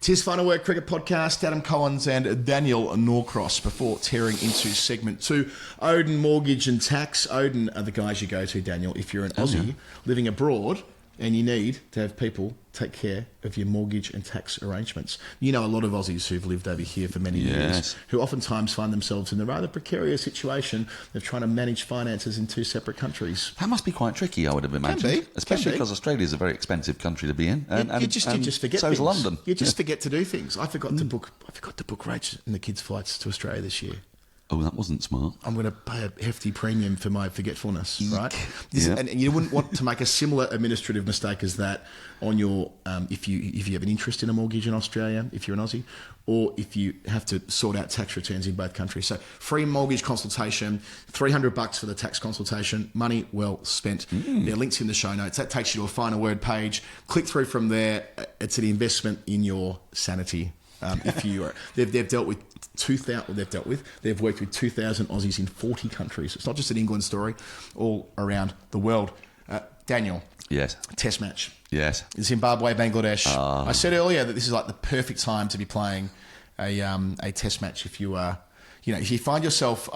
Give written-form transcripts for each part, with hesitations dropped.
Tis Final Word Cricket Podcast, Adam Collins and Daniel Norcross. Before tearing into segment 2, Odin Mortgage and Tax. Odin are the guys you go to, Daniel, if you're an Aussie living abroad and you need to have people take care of your mortgage and tax arrangements. You know a lot of Aussies who've lived over here for many years who oftentimes find themselves in the rather precarious situation of trying to manage finances in two separate countries. That must be quite tricky, I would have imagined. Especially because Australia is a very expensive country to be in. You just forget so things. is London. You just forget to do things. I forgot to book rates in the kids' flights to Australia this year. Oh, that wasn't smart. I'm going to pay a hefty premium for my forgetfulness, right? Yeah. And you wouldn't want to make a similar administrative mistake as that on your if you have an interest in a mortgage in Australia, if you're an Aussie, or if you have to sort out tax returns in both countries. So free mortgage consultation, $300 for the tax consultation, money well spent. There are links in the show notes. That takes you to a final word page. Click through from there. It's an investment in your sanity. If you are, they've worked with 2,000 Aussies in 40 countries. It's not just an England story, all around the world. Daniel, yes, Test match, yes, Zimbabwe, Bangladesh. I said earlier that this is like the perfect time to be playing a Test match. If you are, if you find yourself,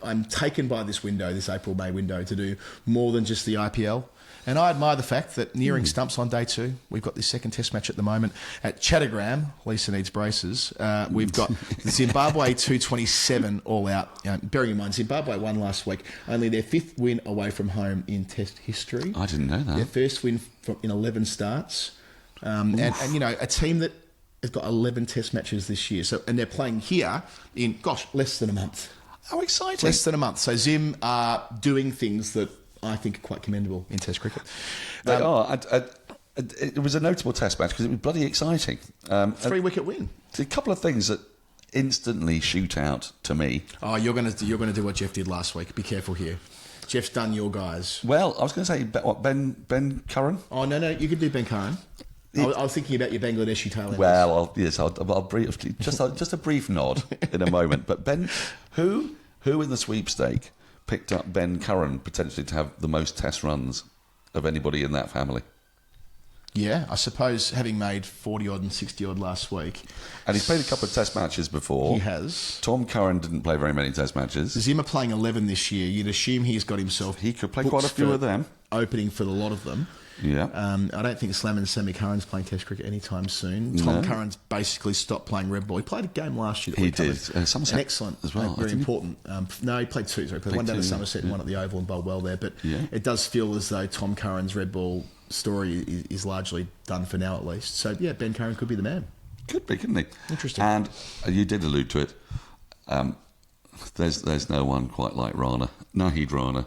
I'm taken by this window, this April-May window, to do more than just the IPL. And I admire the fact that nearing stumps on day 2, we've got this second Test match at the moment at Chattergram. Lisa needs braces. We've got the Zimbabwe 227 all out. Bearing in mind, Zimbabwe won last week. Only their 5th win away from home in Test history. I didn't know that. Their first win in 11 starts. And a team that has got 11 Test matches this year. And they're playing here in, less than a month. How exciting. Less than a month. So Zim are doing things that I think are quite commendable in Test cricket. They are. It was a notable Test match because it was bloody exciting. 3-wicket win. A couple of things that instantly shoot out to me. Oh, you're going to do what Jeff did last week. Be careful here. Jeff's done your guys. Well, I was going to say Ben Curran. Oh no, you could do Ben Curran. I was thinking about your Bangladeshi tailenders. Well, I'll briefly just a brief nod in a moment. But Ben, who in the sweepstake picked up Ben Curran potentially to have the most Test runs of anybody in that family? Yeah, I suppose having made 40-odd and 60-odd last week. And he's played a couple of Test matches before. He has. Tom Curran didn't play very many Test matches. Zimmer playing 11 this year. You'd assume he's got himself... He could play quite a few of them. Opening for a lot of them. Yeah. I don't think Slam and Sammy Curran's playing Test cricket anytime soon. Tom Curran's basically stopped playing red ball. He played a game last year. He did. Somerset excellent as well. Very important. No, he played 2. Sorry, he played one down at Somerset and one at the Oval and bowled well there. But it does feel as though Tom Curran's red ball story is largely done for now, at least. So, yeah, Ben Curran could be the man. Could be, couldn't he? Interesting. And you did allude to it. There's no one quite like Nahid Rana,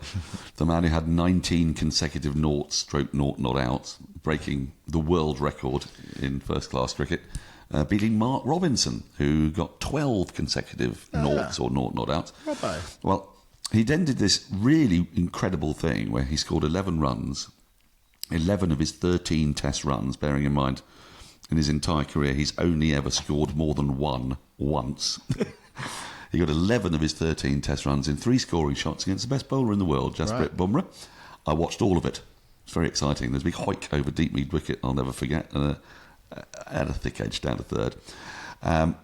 the man who had 19 consecutive naught not outs, breaking the world record in first-class cricket, beating Mark Robinson, who got 12 consecutive noughts or not outs. Well, he'd ended this really incredible thing where he scored 11 runs, 11 of his 13 Test runs, bearing in mind in his entire career he's only ever scored more than one once. He got 11 of his 13 Test runs in 3 scoring shots against the best bowler in the world, Jasprit Bumrah. I watched all of it. It's very exciting. There's a big hoik over Deepmead wicket I'll never forget, and at a thick edge down to third. But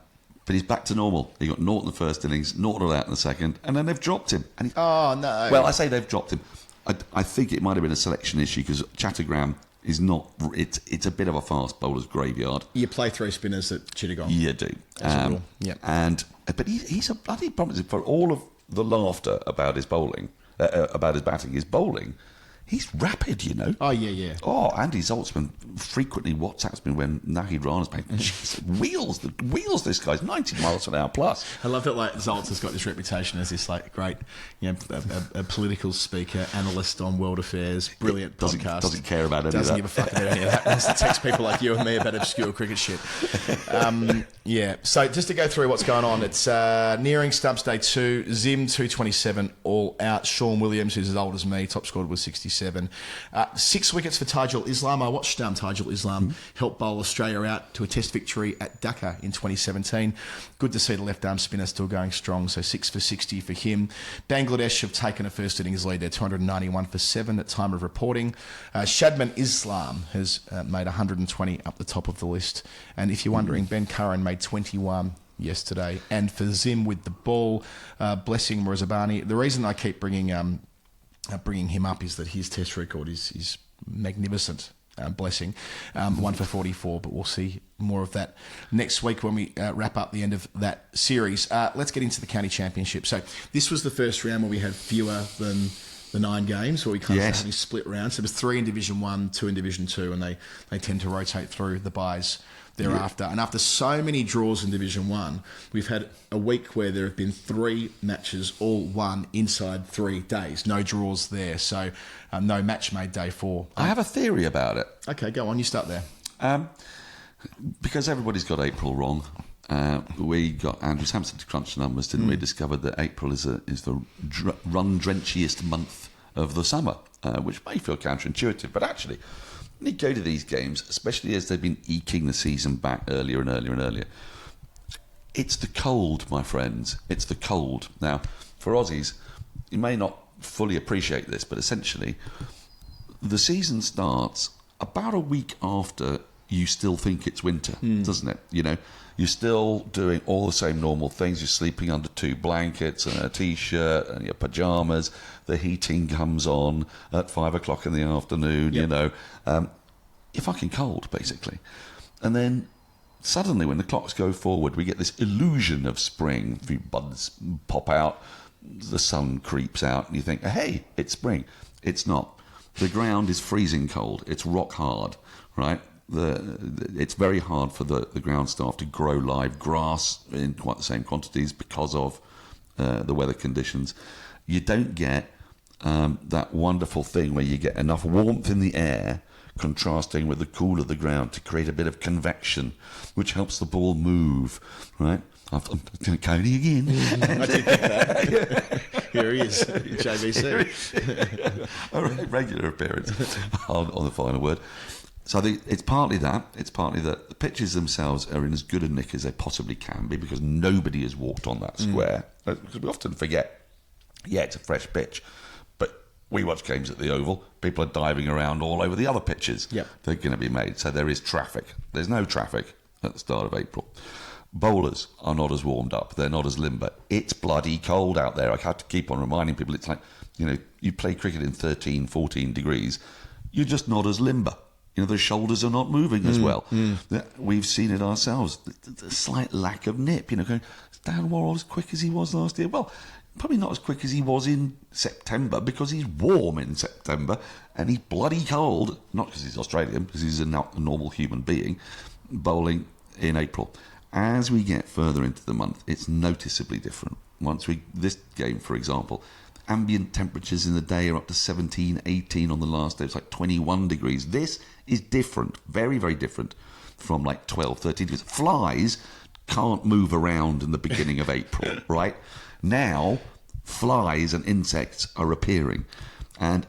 he's back to normal. He got naught in the first innings, naught all out in the second, and then they've dropped him. And oh, no. Well, I say they've dropped him. I think it might have been a selection issue because Chattergram is not... It's a bit of a fast bowler's graveyard. You play 3 spinners at Chittagong. You do. As a rule. Yeah. But he's a bloody problem for all of the laughter about his bowling, about his batting, his bowling. He's rapid, you know. Oh, yeah. Oh, Andy Zaltzman frequently WhatsApps me when Nahid Rana's playing. Jeez, wheels this guy's 90 miles an hour plus. I love that Zaltz has got this reputation as this great, a political speaker, analyst on world affairs, brilliant podcast. Doesn't care about any of that. Doesn't give a fuck about any of that. Has to text people like you and me about obscure cricket shit. So just to go through what's going on, it's nearing stumps day 2, Zim 227 all out. Sean Williams, who's as old as me, top scored was 66. 87. 6 wickets for Tajul Islam. I watched Tajul Islam help bowl Australia out to a test victory at Dhaka in 2017. Good to see the left-arm spinner still going strong, so 6 for 60 for him. Bangladesh have taken a first innings lead. They're 291 for 7 at time of reporting. Shadman Islam has made 120 up the top of the list. And if you're wondering, Ben Curran made 21 yesterday. And for Zim with the ball, Blessing Murazabani. The reason I keep bringing him up is that his test record is magnificent. Blessing, 1 for 44, but we'll see more of that next week when we wrap up the end of that series. Let's get into the county championship. So this was the first round where we had fewer than the 9 games, where we kind of having split rounds. So there was 3 in Division 1, 2 in Division 2, and they tend to rotate through the buys thereafter. And after so many draws in Division 1, we've had a week where there have been 3 matches all won inside 3 days. No draws there. So no match made day 4. I have a theory about it. Okay, go on. You start there. Because everybody's got April wrong. We got Andrew Sampson to crunch the numbers, didn't we? Discovered that April is the run-drenchiest month of the summer, which may feel counterintuitive, but actually, when you go to these games, especially as they've been eking the season back earlier and earlier and earlier, it's the cold, my friends. It's the cold. Now, for Aussies, you may not fully appreciate this, but essentially, the season starts about a week after you still think it's winter, doesn't it? You know, you're still doing all the same normal things. You're sleeping under 2 blankets and a T-shirt and your pyjamas. The heating comes on at 5 o'clock in the afternoon, you know. You're fucking cold, basically. And then suddenly when the clocks go forward, we get this illusion of spring. A few buds pop out, the sun creeps out, and you think, hey, it's spring. It's not. The ground is freezing cold. It's rock hard, right? It's very hard for the ground staff to grow live grass in quite the same quantities because of the weather conditions. You don't get that wonderful thing where you get enough warmth in the air contrasting with the cool of the ground to create a bit of convection, which helps the ball move, right? I'm going to Cody again. I did get that. Here he is, JVC. A regular appearance on the final word. So it's partly that. It's partly that the pitches themselves are in as good a nick as they possibly can be because nobody has walked on that square. Because we often forget, it's a fresh pitch, but we watch games at the Oval. People are diving around all over the other pitches. They're going to be made. So there is traffic. There's no traffic at the start of April. Bowlers are not as warmed up. They're not as limber. It's bloody cold out there. I have to keep on reminding people. It's like, you play cricket in 13, 14 degrees. You're just not as limber. The shoulders are not moving as well. We've seen it ourselves. The slight lack of nip. Going, is Dan Worrell as quick as he was last year? Well, probably not as quick as he was in September because he's warm in September and he's bloody cold, not because he's Australian, because he's a normal human being, bowling in April. As we get further into the month, it's noticeably different. This game, for example, ambient temperatures in the day are up to 17, 18 on the last day. It's like 21 degrees. This is different, very, very different from like 12, 13 degrees. Flies can't move around in the beginning of April, right? Now, flies and insects are appearing. And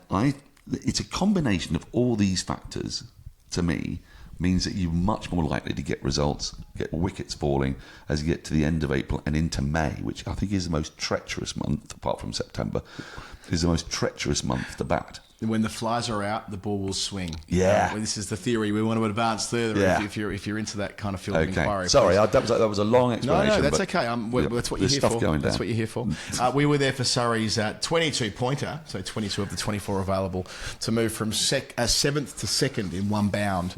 it's a combination of all these factors, to me, means that you're much more likely to get results, get wickets falling as you get to the end of April and into May, which I think is the most treacherous month, apart from September, is the most treacherous month to bat. When the flies are out, the ball will swing. Yeah. This is the theory we want to advance further if you're into that kind of field of inquiry. Sorry, that was a long explanation. No, that's okay. That's what you're here for. That's what you're here for. We were there for Surrey's 22-pointer, so 22 of the 24 available, to move from 7th to 2nd in one bound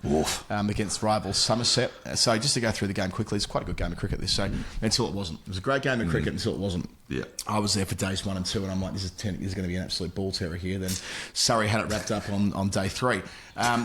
against rival Somerset. So just to go through the game quickly, it's quite a good game of cricket, this. So until it wasn't. It was a great game of cricket until it wasn't. Yeah. I was there for days 1 and 2, and I'm like, this is going to be an absolute ball terror here. Then Surrey had it wrapped up on day 3.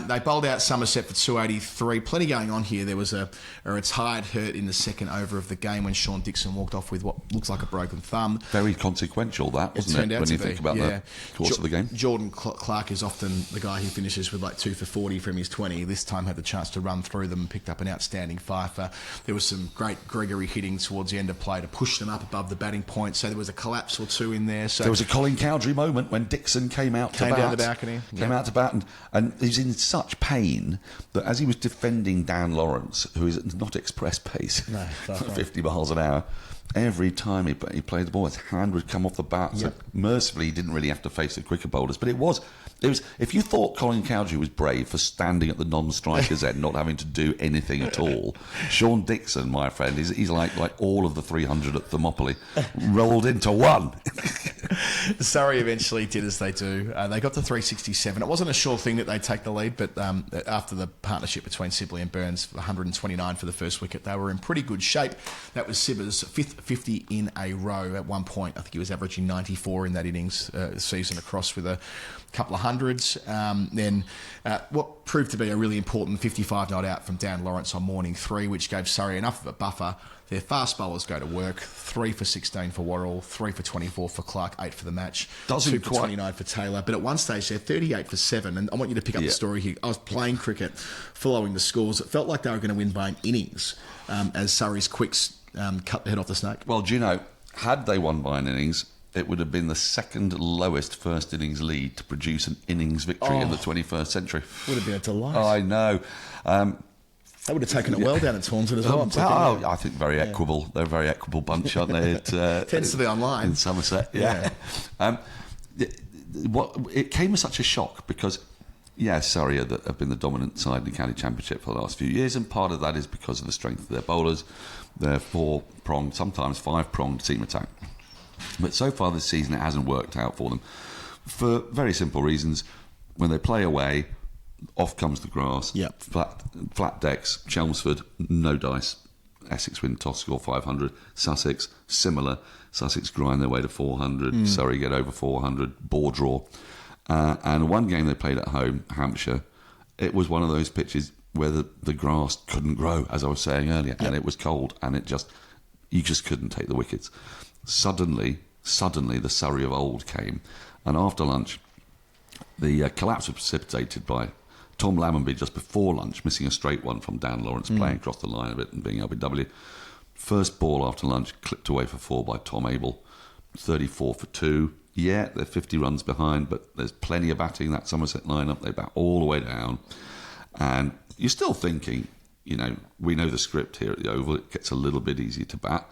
They bowled out Somerset for 283. Plenty going on here. There was a retired hurt in the second over of the game when Sean Dixon walked off with what looks like a broken thumb. Very consequential, that, wasn't it, when you think about the course of the game? Jordan Clark is often the guy who finishes with like 2 for 40 from his 20. This time had the chance to run through them and picked up an outstanding fifer. There was some great Gregory hitting towards the end of play to push them up above the batting points. so there was a collapse or two in there. So there was a Colin Cowdrey moment when Dixon came out to bat. Down the balcony. Came out to bat, and he was in such pain that as he was defending Dan Lawrence, who is not express pace, 50 miles an hour, every time he played the ball, his hand would come off the bat. So mercifully, he didn't really have to face the quicker bowlers. But it was. If you thought Colin Cowdrey was brave for standing at the non-striker's end, not having to do anything at all, Sean Dixon, my friend, he's like all of the 300 at Thermopylae rolled into one. Surrey eventually did as they do. They got to 367. It wasn't a sure thing that they'd take the lead, but after the partnership between Sibley and Burns, 129 for the first wicket, they were in pretty good shape. That was Sibber's fifth 50 in a row. At one point, I think he was averaging 94 in that innings season across with a couple of hundreds. Then what proved to be a really important 55 not out from Dan Lawrence on morning 3, which gave Surrey enough of a buffer. Their fast bowlers go to work. 3 for 16 for Worrell, 3 for 24 for Clark, 8 for the match, 2 for 29 for Taylor. But at one stage, they're 38 for 7. And I want you to pick up the story here. I was playing cricket, following the scores. It felt like they were going to win by an innings as Surrey's quicks cut the head off the snake. Well, do you know, had they won by an innings, it would have been the second lowest first innings lead to produce an innings victory in the 21st century. Would have been a delight. I know. They would have taken it well down at Taunton as well. I think very equable. They're a very equable bunch, aren't they? Tends to be online. In Somerset, yeah. It came as such a shock because, Surrey have been the dominant side in the county championship for the last few years, and part of that is because of the strength of their bowlers, their 4-pronged, sometimes 5-pronged team attack. But so far this season, it hasn't worked out for them for very simple reasons. When they play away, off comes the grass. Flat decks. Chelmsford, no dice. Essex win toss, score 500. Sussex, similar. Sussex grind their way to 400. Surrey get over 400. Bore draw. And one game they played at home, Hampshire, it was one of those pitches where the grass couldn't grow, as I was saying earlier, and it was cold, and you just couldn't take the wickets. Suddenly, the Surrey of old came, and after lunch, the collapse was precipitated by Tom Lammonby just before lunch, missing a straight one from Dan Lawrence, playing across the line a bit and being LBW. First ball after lunch, clipped away for 4 by Tom Abel, 34 for 2. Yeah, they're 50 runs behind, but there's plenty of batting. That Somerset lineup, they bat all the way down. And you're still thinking, we know the script here at the Oval, it gets a little bit easier to bat.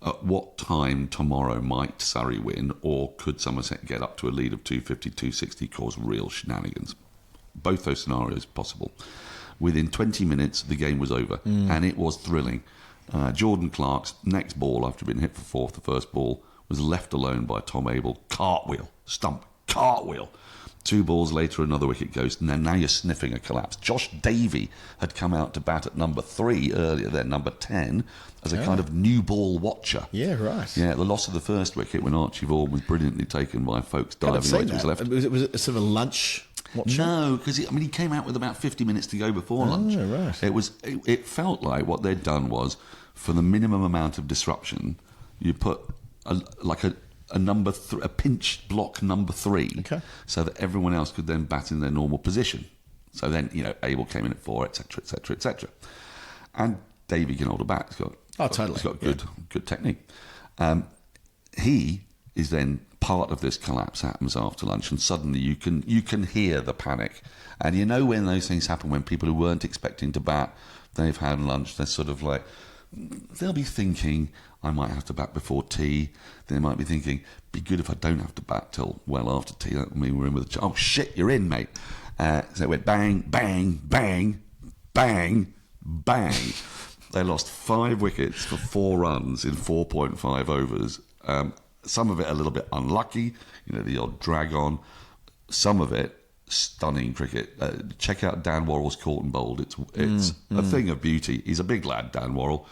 At what time tomorrow might Surrey win, or could Somerset get up to a lead of 250, 260, cause real shenanigans? Both those scenarios possible. Within 20 minutes, the game was over, and it was thrilling. Jordan Clark's next ball, after being hit for 4th, the first ball, was left alone by Tom Abel. Cartwheel, stump, cartwheel. 2 balls later, another wicket goes. Now you're sniffing a collapse. Josh Davey had come out to bat at number 3 earlier, then number 10, as a kind of new ball watcher. Yeah, right. Yeah, the loss of the first wicket when Archie Vaughan was brilliantly taken by folks diving right to his left. Was it sort of a lunch watcher? No, because he came out with about 50 minutes to go before lunch. Right. It felt like what they'd done was, for the minimum amount of disruption, you put a pinch block number 3, so that everyone else could then bat in their normal position. So then, Abel came in at 4, etc., etc., etc. And Davey can hold a bat. He's got good technique. He is then part of this collapse happens after lunch, and suddenly you can hear the panic. And when those things happen, when people who weren't expecting to bat, they've had lunch, they're sort of like, they'll be thinking, I might have to bat before tea. They might be thinking, be good if I don't have to bat till well after tea. That mean we're in with oh shit, you're in, mate. So it went bang, bang, bang, bang, bang. They lost 5 wickets for 4 runs in 4.5 overs. Some of it a little bit unlucky, the odd drag on. Some of it stunning cricket. Check out Dan Worrell's caught and bowled. It's a thing of beauty. He's a big lad, Dan Worrell.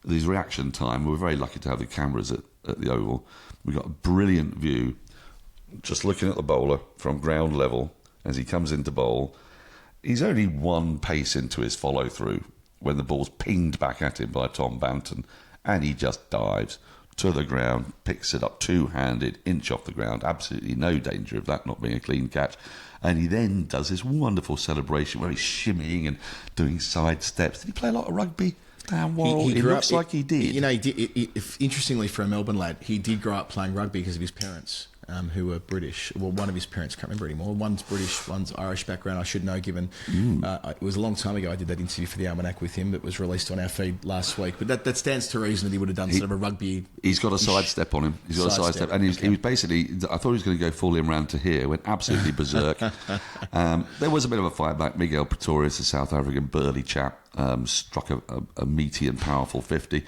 His reaction time, we're very lucky to have the cameras at the Oval. We got a brilliant view, just looking at the bowler from ground level as he comes into bowl. He's only 1 pace into his follow-through when the ball's pinged back at him by Tom Banton, and he just dives to the ground, picks it up 2-handed, inch off the ground, absolutely no danger of that not being a clean catch. And he then does this wonderful celebration where he's shimmying and doing side steps. Did he play a lot of rugby? Well, it looks like he did. You know, interestingly, for a Melbourne lad, he did grow up playing rugby because of his parents, who were British. Well, one of his parents, can't remember anymore. One's British, one's Irish background. I should know, given it was a long time ago I did that interview for the Almanac with him that was released on our feed last week. But that stands to reason that he would have done sort of a rugby. He's got a sidestep on him. He's got a sidestep. And he was basically, I thought he was going to go fully around to here, went absolutely berserk. There was a bit of a fight back. Miguel Pretorius, a South African burly chap, struck a meaty and powerful 50.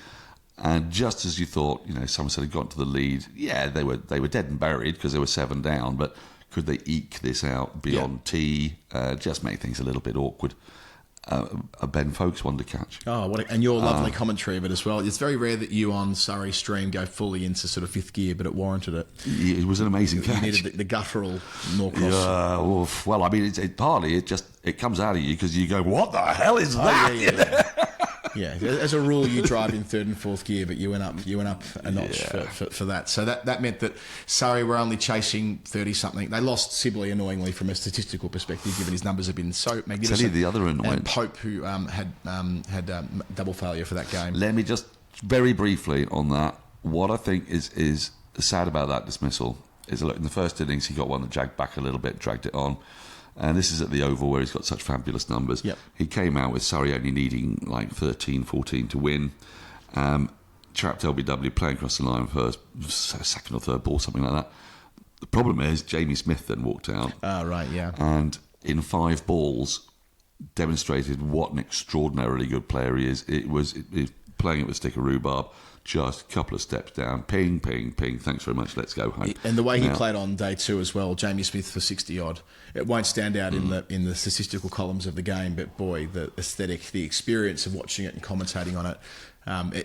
And just as you thought, Somerset had got to the lead, they were dead and buried because they were 7 down, but could they eke this out beyond tee? Just make things a little bit awkward. Ben Folkes won to catch. Oh, and your lovely commentary of it as well. It's very rare that you on Surrey Stream go fully into sort of 5th gear, but it warranted it. It was an amazing catch. You needed the guttural Norcross. Well, I mean, partly it comes out of you because you go, what the hell is that? Yeah, as a rule, you drive in 3rd and 4th gear, but you went up a notch for that. So that meant that Surrey were only chasing 30-something. They lost Sibley, annoyingly, from a statistical perspective, given his numbers have been so magnificent. Tell you the other annoyance. And Pope, who had double failure for that game. Let me just, very briefly on that, what I think is sad about that dismissal is, look, in the first innings, he got one that jagged back a little bit, dragged it on. And this is at the Oval where he's got such fabulous numbers. Yep. He came out with Surrey only needing like 13, 14 to win. Trapped LBW playing across the line for second or third ball, something like that. The problem is Jamie Smith then walked out. Right, yeah. And in 5 balls demonstrated what an extraordinarily good player he is. It was playing it with a stick of rhubarb. Just a couple of steps down, ping, ping, ping. Thanks very much. Let's go home. And the way he played on day 2 as well, Jamie Smith for 60 odd. It won't stand out in the statistical columns of the game, but boy, the aesthetic, the experience of watching it and commentating on it,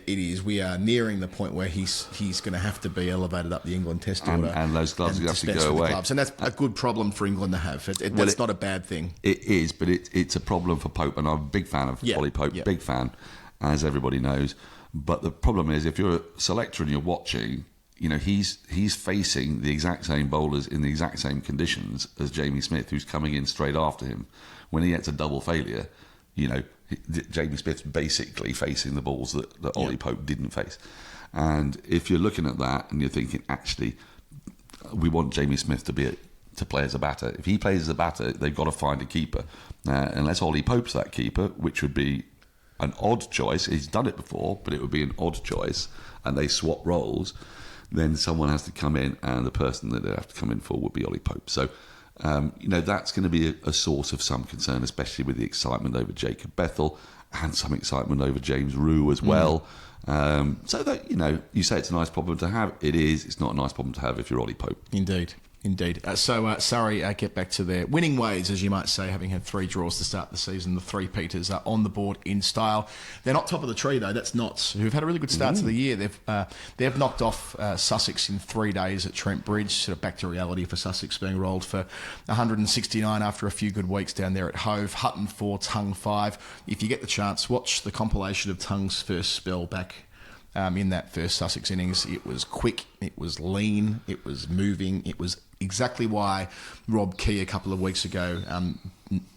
it is. We are nearing the point where he's going to have to be elevated up the England Test order, and those gloves are going to have to go away. And that's a good problem for England to have. That's not a bad thing. It is, but it's a problem for Pope, and I'm a big fan of Ollie Pope. Big fan, as everybody knows. But the problem is, if you're a selector and you're watching, he's facing the exact same bowlers in the exact same conditions as Jamie Smith, who's coming in straight after him. When he gets a double failure, Jamie Smith's basically facing the balls that Ollie Pope didn't face. And if you're looking at that and you're thinking, actually, we want Jamie Smith to play as a batter. If he plays as a batter, they've got to find a keeper. Unless Ollie Pope's that keeper, which would be an odd choice. He's done it before, but it would be an odd choice, and they swap roles. Then someone has to come in, and the person that they have to come in for would be Ollie Pope. So, that's going to be a source of some concern, especially with the excitement over Jacob Bethel and some excitement over James Rue as well. So that you say it's a nice problem to have. It is. It's not a nice problem to have if you're Ollie Pope. Indeed. So Surrey get back to their winning ways, as you might say, having had 3 draws to start the season. The 3 Peters are on the board in style. They're not top of the tree, though. That's Notts, who've had a really good start to the year. They've knocked off Sussex in 3 days at Trent Bridge, sort of back to reality for Sussex, being rolled for 169 after a few good weeks down there at Hove. Hutton 4, Tongue 5. If you get the chance, watch the compilation of Tongue's first spell back in that first Sussex innings. It was quick, it was lean, it was moving, it was exactly why Rob Key a couple of weeks ago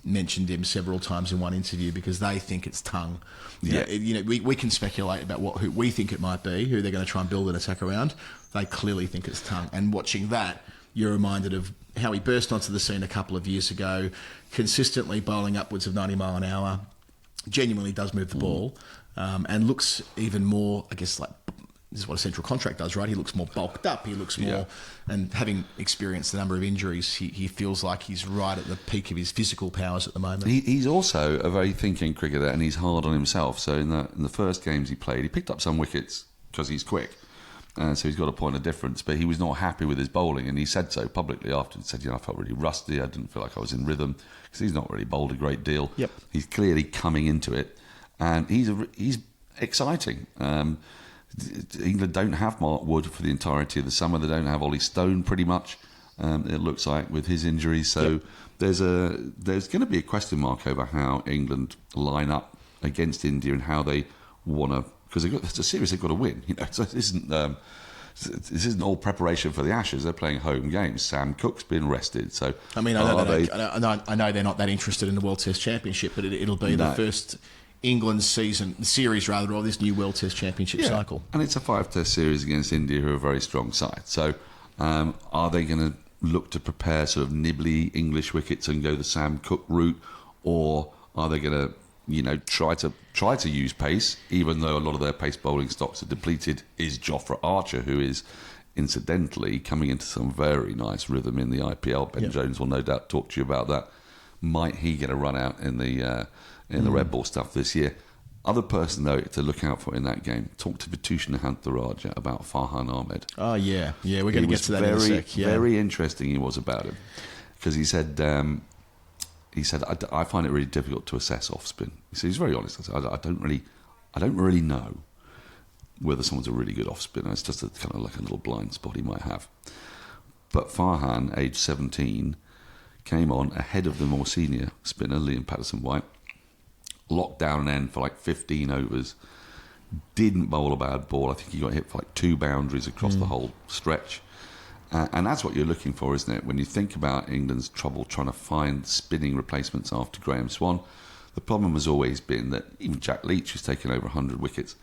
mentioned him several times in one interview, because they think it's Tongue. We can speculate about who we think it might be, who they're going to try and build an attack around. They clearly think it's Tongue. And watching that, you're reminded of how he burst onto the scene a couple of years ago, consistently bowling upwards of 90 mile an hour, genuinely does move the ball, and looks even more, I guess, like, this is what a central contract does, right? He looks more bulked up. He looks more, and having experienced a number of injuries, he feels like he's right at the peak of his physical powers at the moment. He's also a very thinking cricketer, and he's hard on himself. So in the first games he played, he picked up some wickets because he's quick. So he's got a point of difference, but he was not happy with his bowling, and he said so publicly after. He said, I felt really rusty. I didn't feel like I was in rhythm, because he's not really bowled a great deal. Yep. He's clearly coming into it, and he's exciting. England don't have Mark Wood for the entirety of the summer. They don't have Ollie Stone pretty much, it looks like, with his injuries. So there's going to be a question mark over how England line up against India and how they want to, because it's a series they've got to win. So this isn't all preparation for the Ashes. They're playing home games. Sam Cook's been rested. So I mean, I know they're not that interested in the World Test Championship, but it'll be the first England's series rather, or this new World Test Championship cycle. And it's a 5-test series against India, who are a very strong side. So are they going to look to prepare sort of nibbly English wickets and go the Sam Cooke route, or are they going to try to use pace, even though a lot of their pace bowling stocks are depleted? Is Jofra Archer, who is incidentally coming into some very nice rhythm in the IPL. Ben Jones will no doubt talk to you about that. Might he get a run out in the red ball stuff this year? Other person, though, to look out for in that game, talk to Vithushan Hantharajah about Farhan Ahmed. Oh, yeah. Yeah, we're going to get to that in a sec. Yeah. Very interesting he was about him. Because he said, I find it really difficult to assess off spin. He said, he's very honest. I said, I don't really know whether someone's a really good off spinner. It's just kind of like a little blind spot he might have. But Farhan, age 17, came on ahead of the more senior spinner, Liam Patterson-White, locked down an end for like 15 overs, didn't bowl a bad ball. I think he got hit for like 2 boundaries across the whole stretch. And that's what you're looking for, isn't it? When you think about England's trouble trying to find spinning replacements after Graham Swan, the problem has always been that even Jack Leach, who's taken over 100 wickets,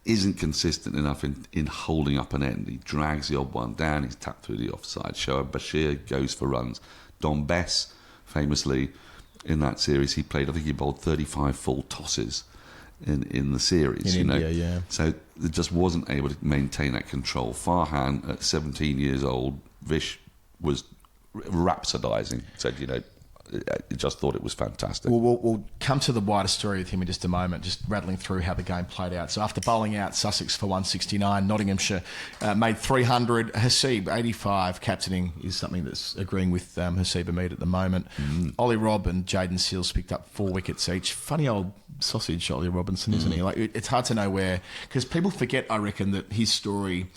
isn't consistent enough in holding up an end. He drags the odd one down, he's tapped through the offside. Shoaib Bashir goes for runs. Don Bess, famously, in that series, he bowled 35 full tosses in the series. In India, yeah. So it just wasn't able to maintain that control. Farhan, at 17 years old, Vish was rhapsodising, said, just thought it was fantastic. We'll come to the wider story with him in just a moment, just rattling through how the game played out. So after bowling out Sussex for 169, Nottinghamshire made 300. Haseeb, 85, captaining is something that's agreeing with Haseeb Ahmed at the moment. Ollie Robb and Jaden Seals picked up 4 wickets each. Funny old sausage, Ollie Robinson, isn't he? Like, it's hard to know where, because people forget, I reckon, that his story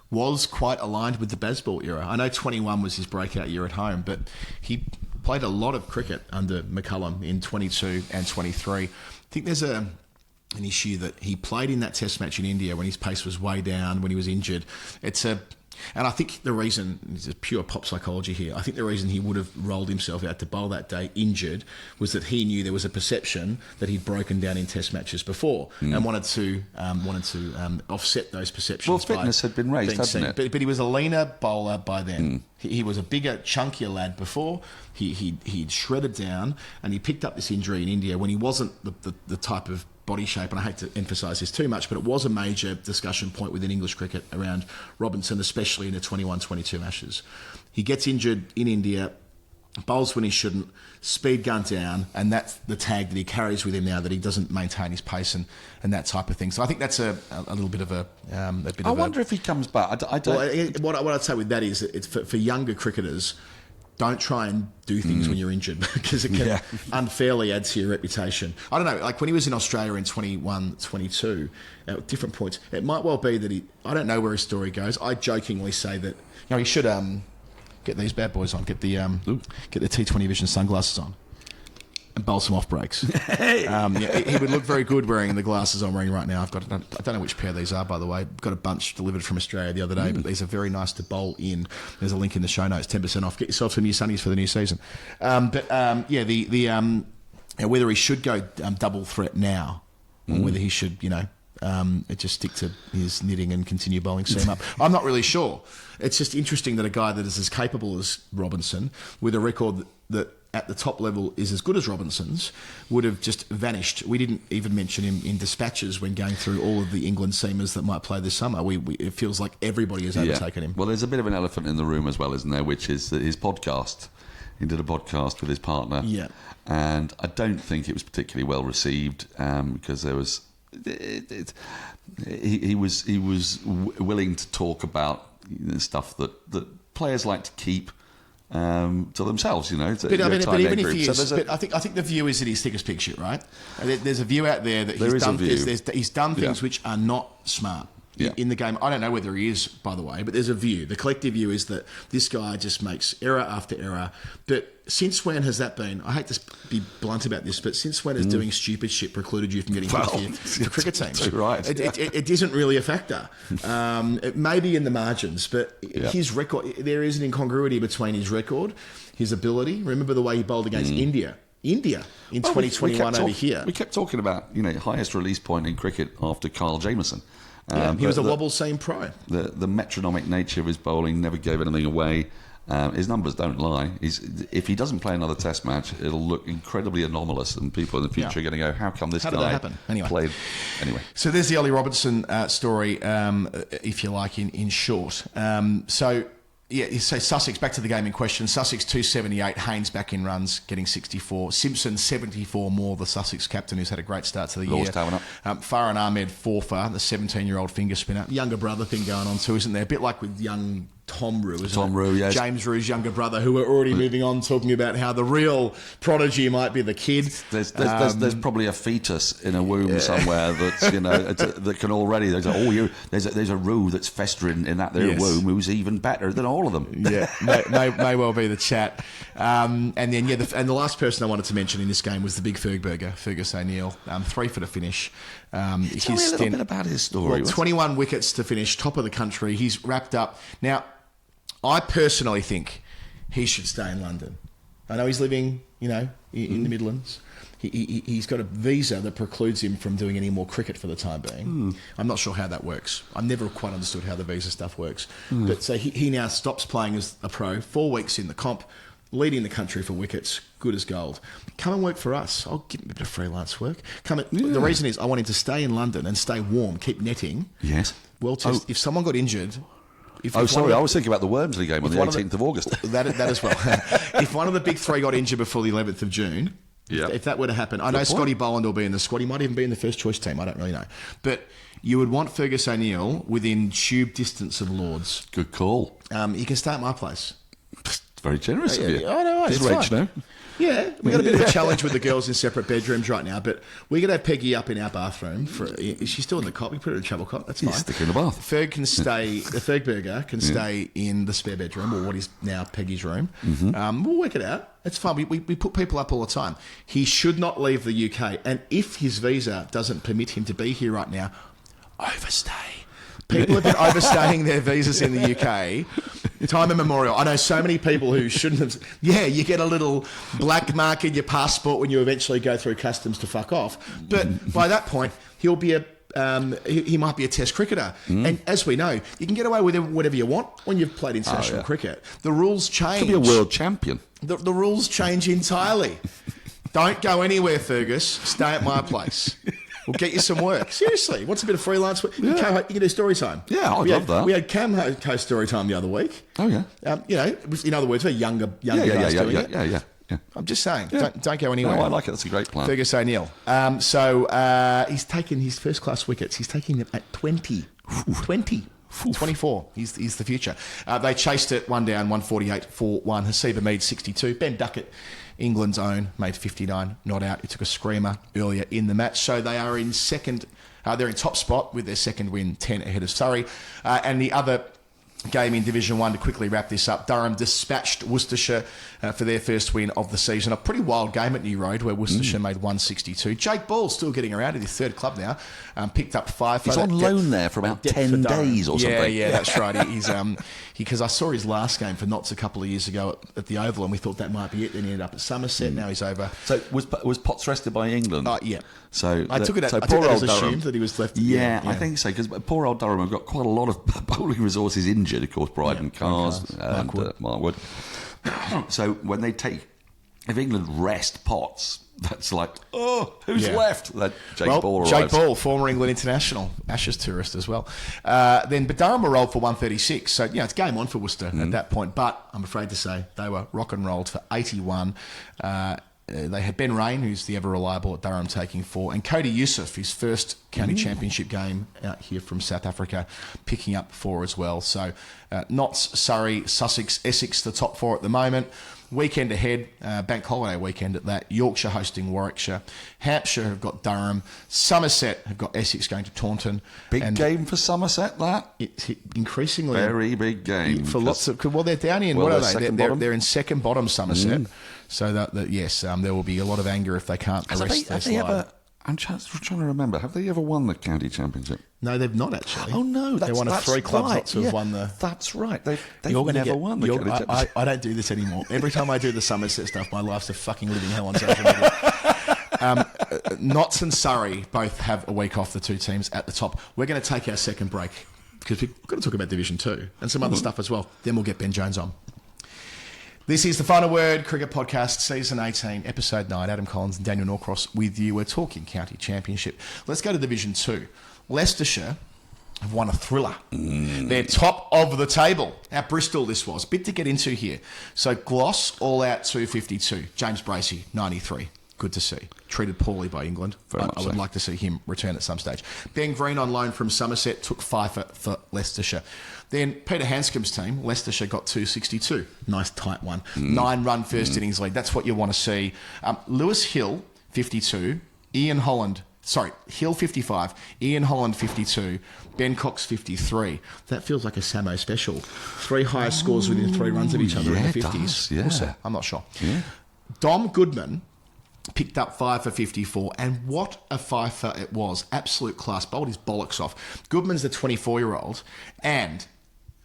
was quite aligned with the Bazball era. I know 21 was his breakout year at home, but he played a lot of cricket under McCullum in 22 and 23. I think there's an issue that he played in that test match in India when his pace was way down, when he was injured. And I think the reason, this is pure pop psychology here, I think the reason he would have rolled himself out to bowl that day injured was that he knew there was a perception that he'd broken down in test matches before and wanted to offset those perceptions. Well, fitness had been raised, hadn't it? But he was a leaner bowler by then. He was a bigger, chunkier lad before. He'd shredded down, and he picked up this injury in India when he wasn't the type of body shape, and I hate to emphasise this too much, but it was a major discussion point within English cricket around Robinson, especially in the 21-22 Ashes. He gets injured in India, bowls when he shouldn't, speed gun down, and that's the tag that he carries with him now, that he doesn't maintain his pace and that type of thing. So I think that's a little bit of a bit. I wonder if he comes back. I don't. What I'd say with that is that it's for younger cricketers. Don't try and do things when you're injured, because it can unfairly add to your reputation. I don't know, like when he was in Australia in 21, 22, at different points, it might well be that I don't know where his story goes. I jokingly say that he should get these bad boys on, get the T20 Vision sunglasses on, and bowl some off breaks. He would look very good wearing the glasses I'm wearing right now. I don't know which pair these are, by the way. Got a bunch delivered from Australia the other day, but these are very nice to bowl in. There's a link in the show notes, 10% off. Get yourself some new sunnies for the new season. Whether he should go double threat now, or whether he should, just stick to his knitting and continue bowling seam up. I'm not really sure. It's just interesting that a guy that is as capable as Robinson, with a record that at the top level is as good as Robinson's, would have just vanished. We didn't even mention him in dispatches when going through all of the England seamers that might play this summer. It feels like everybody has overtaken him. Well, there's a bit of an elephant in the room as well, isn't there, which is his podcast. He did a podcast with his partner. Yeah. And I don't think it was particularly well received because there was... He was willing to talk about stuff that players like to keep to themselves, But even if he is, I think the view is that he's thick as pig shit, right? There's a view out there that he's done things which are not smart in the game. I don't know whether he is, by the way, but there's a view. The collective view is that this guy just makes error after error. But since when has that been? I hate to be blunt about this, but since when has doing stupid shit precluded you from getting picked for cricket teams? Right. It isn't really a factor. It may be in the margins, but his record, there is an incongruity between his record, his ability. Remember the way he bowled against India India in 2021 over here. We kept talking about, highest release point in cricket after Kyle Jamieson. He was a wobble scene pro. The metronomic nature of his bowling never gave anything away. His numbers don't lie. If he doesn't play another Test match, it'll look incredibly anomalous, and people in the future are going to go, "How come this guy played?" Anyway, so there's the Ollie Robertson story, if you like, in short. So Sussex, back to the game in question. Sussex 278, Haynes back in runs, getting 64. Simpson 74 more, the Sussex captain, who's had a great start to the year. Farhan Ahmed Forfa, the 17-year-old finger spinner. Younger brother thing going on too, isn't there? A bit like with young Tom Rue, isn't it? Yes. James Rue's younger brother, who we're already moving on, talking about how the real prodigy might be the kid. There's probably a fetus in a womb somewhere that's that can already. There's a Rue that's festering in that there womb who's even better than all of them. Yeah, may well be the chat. And then the last person I wanted to mention in this game was the big Fergburger, Fergus O'Neill, 3 for the finish. Tell me a little bit about his story. 21 wickets to finish, top of the country. He's wrapped up now. I personally think he should stay in London. I know he's living, in the Midlands. He's got a visa that precludes him from doing any more cricket for the time being. I'm not sure how that works. I've never quite understood how the visa stuff works. But so he now stops playing as a pro, 4 weeks in the comp, leading the country for wickets, good as gold. Come and work for us. I'll give him a bit of freelance work. The reason is I want him to stay in London and stay warm, keep netting. Yes. Well, if someone got injured... I was thinking about the Wormsley game on the 18th of August. That as well. If one of the big 3 got injured before the 11th of June, if that were to happen, I know Scotty Boland will be in the squad. He might even be in the first choice team. I don't really know. But you would want Fergus O'Neill within tube distance of Lords. Good call. He can stay at my place. Very generous of you. I know. Does Rach know? Yeah, we've got a bit of a challenge with the girls in separate bedrooms right now, but we're going to have Peggy up in our bathroom. Is she still in the cot? We put her in a travel cot. That's fine. Stick her in the bath. Ferg can stay, the Fergburger can stay in the spare bedroom, or what is now Peggy's room. We'll work it out. It's fun. We put people up all the time. He should not leave the UK, and if his visa doesn't permit him to be here right now, overstay. People have been overstaying their visas in the UK, time immemorial. I know so many people who shouldn't have... Yeah, you get a little black mark in your passport when you eventually go through customs to fuck off. But by that point, he'll be he might be a test cricketer. And as we know, you can get away with whatever you want when you've played international cricket. The rules change. Could be a world champion. The rules change entirely. Don't go anywhere, Fergus. Stay at my place. We'll get you some work. Seriously, what's a bit of freelance work? You can do story time. Yeah, I'd love that. We had Cam host story time the other week. Oh, yeah. In other words, we're younger guys doing it. Yeah. I'm just saying, don't go anywhere. No, I like it. That's a great plan. Fergus O'Neill. He's taken his first class wickets. He's taking them at 20. 24. He's the future. They chased it, 1 down, 148 for 1. Hasiba Mead 62. Ben Duckett, England's own, made 59, not out. He took a screamer earlier in the match. So they are in second. They're in top spot with their second win, 10 ahead of Surrey. And the other game in Division 1 to quickly wrap this up. Durham dispatched Worcestershire for their first win of the season. A pretty wild game at New Road where Worcestershire made 162. Jake Ball still getting around in his third club now. Picked up 5. He's on loan there for about 10 days or something. Yeah, that's right. He's because I saw his last game for Notts a couple of years ago at the Oval, and we thought that might be it. Then he ended up at Somerset. Now he's over. So was Potts rested by England? Yeah. So I took it as assumed that he was left. Yeah, I think so, because poor old Durham have got quite a lot of bowling resources injured. Of course, Bryden Cars and Mark Wood. So when they if England rest Potts, that's like, who's left? That Jake Ball arrives. Jake Ball, former England international, Ashes tourist as well. But Durham were rolled for 136, so it's game on for Worcester at that point. But I'm afraid to say they were rock and rolled for 81. They had Ben Rain, who's the ever reliable at Durham, taking 4, and Cody Youssef, his first county championship game out here from South Africa, picking up 4 as well. So Notts, Surrey, Sussex, Essex, the top 4 at the moment. Weekend ahead, bank holiday weekend at that. Yorkshire hosting Warwickshire. Hampshire have got Durham. Somerset have got Essex going to Taunton. Big game for Somerset, that? It's increasingly... Very big game. For lots of... Well, they're down in... what are they? They're in second bottom Somerset. So that yes, there will be a lot of anger if they can't arrest their slide. I'm trying to remember. Have they ever won the county championship? No, they've not actually. Oh no, they're one of 3 clubs not to have won the. That's right. They've never won the county championship. I don't do this anymore. Every time I do the Somerset stuff, my life's a fucking living hell on social media. Notts and Surrey both have a week off, the 2 teams at the top. We're going to take our second break because we've got to talk about Division 2 and some other stuff as well. Then we'll get Ben Jones on. This is the Final Word Cricket Podcast, Season 18, Episode 9. Adam Collins and Daniel Norcross with you. We're talking County Championship. Let's go to Division 2. Leicestershire have won a thriller. They're top of the table. At Bristol this was. Bit to get into here. So Gloss, all out 252. James Bracey, 93. Good to see. Treated poorly by England. I would like to see him return at some stage. Ben Green on loan from Somerset took 5 for Leicestershire. Then Peter Hanscom's team, Leicestershire, got 262. Nice tight one. 9-run first innings lead. That's what you want to see. Lewis Hill, 52. Hill 55, Ian Holland 52, Ben Cox 53. That feels like a Samo special. 3 highest scores within 3 runs of each other in the 50s. Yeah. Also, I'm not sure. Yeah. Dom Goodman picked up 5 for 54, and what a fifer it was. Absolute class. Bowled his bollocks off. Goodman's the 24-year-old, and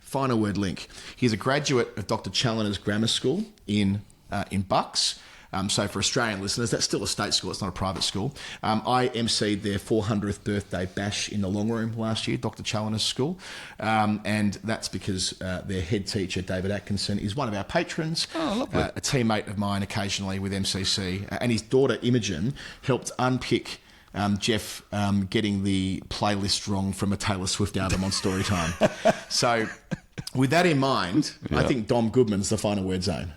final word link. He's a graduate of Dr. Challoner's Grammar School in Bucks. So for Australian listeners, that's still a state school. It's not a private school. I emceed their 400th birthday bash in the Long Room last year, Dr. Challoner's school. And that's because their head teacher, David Atkinson, is one of our patrons. Oh, lovely. A teammate of mine occasionally with MCC. And his daughter, Imogen, helped unpick Jeff getting the playlist wrong from a Taylor Swift album on Storytime. So with that in mind, I think Dom Goodman's the final word zone.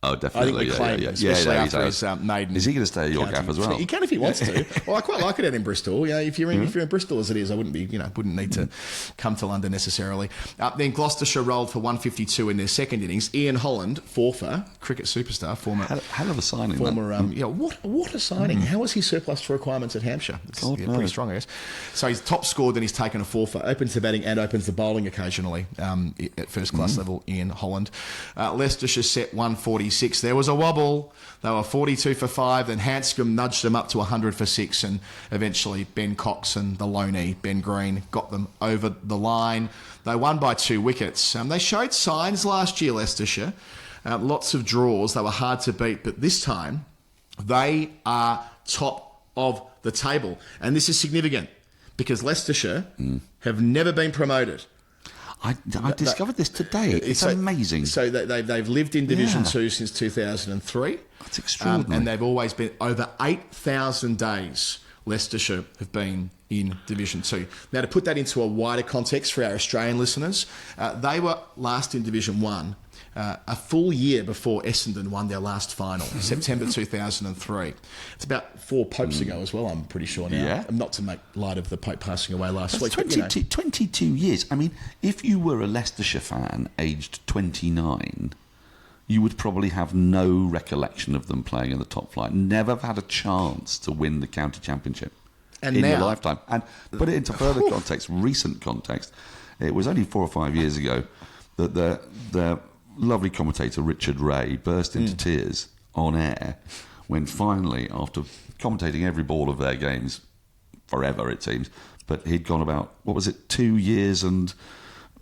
Oh, definitely. I think we claim him, especially after his maiden. Is he going to stay at your gaff as well? He can if he wants to. Well, I quite like it out in Bristol. Yeah, if you're in Bristol as it is, I wouldn't need to come to London necessarily. Then Gloucestershire rolled for 152 in their second innings. Ian Holland, 4 for cricket superstar, former hell of a signing. What a signing! How was he surplus to requirements at Hampshire? It's pretty strong, I guess. So he's top scored, then he's taken a 4 for, opens the batting and opens the bowling occasionally at first class level. Ian Holland, Leicestershire set 146. There was a wobble. They were 42 for 5. Then Hanscom nudged them up to 100 for 6. And eventually Ben Cox and the loanee, Ben Green, got them over the line. They won by 2 wickets. They showed signs last year, Leicestershire. Lots of draws. They were hard to beat. But this time, they are top of the table. And this is significant because Leicestershire have never been promoted. I discovered this today. It's amazing. So they've lived in Division 2 since 2003. That's extraordinary. And they've always been over 8,000 days. Leicestershire have been in Division 2. Now, to put that into a wider context for our Australian listeners, they were last in Division 1 a full year before Essendon won their last final, September 2003. It's about 4 popes ago as well, I'm pretty sure now. Yeah. Not to make light of the Pope passing away last week. 22 years. I mean, if you were a Leicestershire fan aged 29, you would probably have no recollection of them playing in the top flight. Never have had a chance to win the county championship in your lifetime. And put it into further context, recent context, it was only 4 or 5 years ago that the lovely commentator Richard Ray burst into tears on air when finally, after commentating every ball of their games forever, it seems, but he'd gone about, 2 years and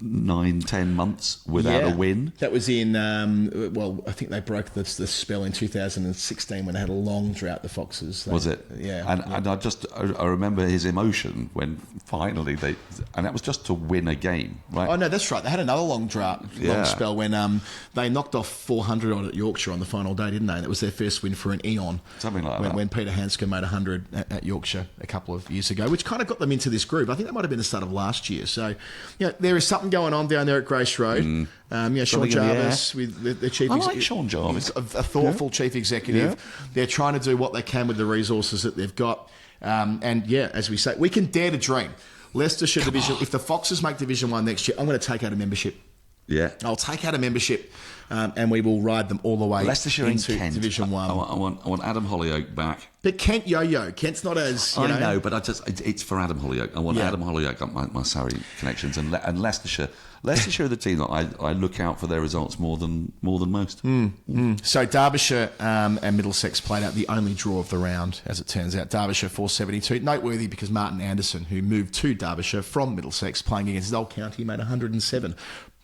9-10 months without a win. That was in, I think they broke the spell in 2016 when they had a long drought, the Foxes. Was it? Yeah. And I remember his emotion when finally and that was just to win a game, right? Oh, no, that's right. They had another long spell when they knocked off 400 on at Yorkshire on the final day, didn't they? And it was their first win for an eon. Something like that. When Peter Hanscom made 100 at Yorkshire a couple of years ago, which kind of got them into this group. I think that might have been the start of last year. So, there is something going on down there at Grace Road. Sean Jarvis with the chief. I like Sean Jarvis, a thoughtful chief executive. Yeah. They're trying to do what they can with the resources that they've got. As we say, we can dare to dream. Leicestershire Division. If the Foxes make Division 1 next year, I'm going to take out a membership Yeah. I'll take out a membership and we will ride them all the way Leicestershire into and Kent. Division 1. I want Adam Hollyoake back. But Kent yo-yo. Kent's not as, I know, but it's for Adam Hollyoake. I want Adam Hollyoake up my Surrey connections. And Leicestershire. Leicestershire are the team that I look out for their results more than most. So Derbyshire and Middlesex played out the only draw of the round, as it turns out. Derbyshire 472. Noteworthy because Martin Anderson, who moved to Derbyshire from Middlesex, playing against his old county, made 107.